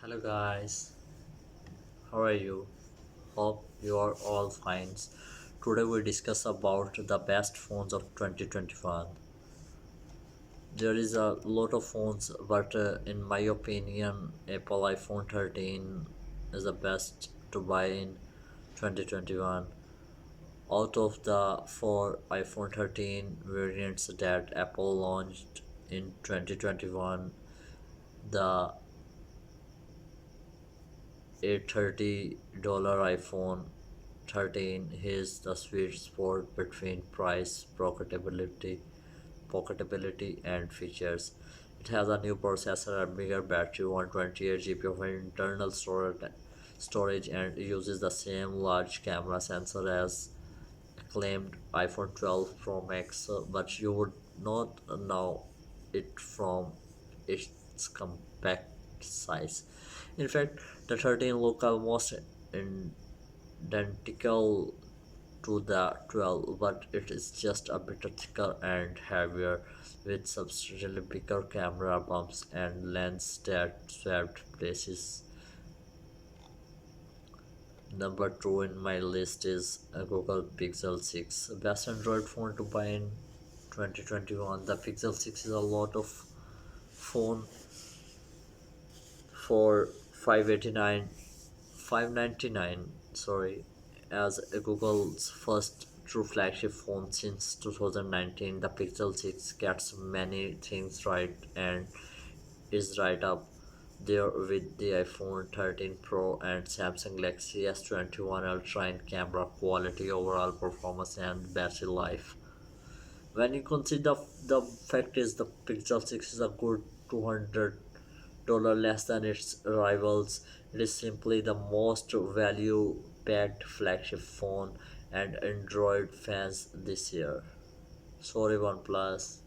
Hello guys, how are you? Hope you are all fine. Today we discuss about the best phones of 2021. There is a lot of phones, but in my opinion, Apple iPhone 13 is the best to buy in 2021. Out of the four iPhone 13 variants that Apple launched in 2021, the $830 iPhone 13 is the sweet spot between price, pocketability and features. It has a new processor, a bigger battery, 128 GB of internal storage, and uses the same large camera sensor as acclaimed iPhone 12 Pro Max, but you would not know it from its compact size. In fact, the 13 look almost identical to the 12, but it is just a bit thicker and heavier with substantially bigger camera bumps and lens that swapped places. Number 2 in my list is a Google Pixel 6. Best Android phone to buy in 2021. The Pixel 6 is a lot of phone for 599 sorry, as a Google's first true flagship phone since 2019. The Pixel 6 gets many things right and is right up there with the iPhone 13 Pro and Samsung Galaxy S21 Ultra in camera quality, overall performance, and battery life. When you consider the fact is the Pixel 6 is a good $200 less than its rivals, it is simply the most value packed flagship phone and Android fans this year. Sorry, OnePlus.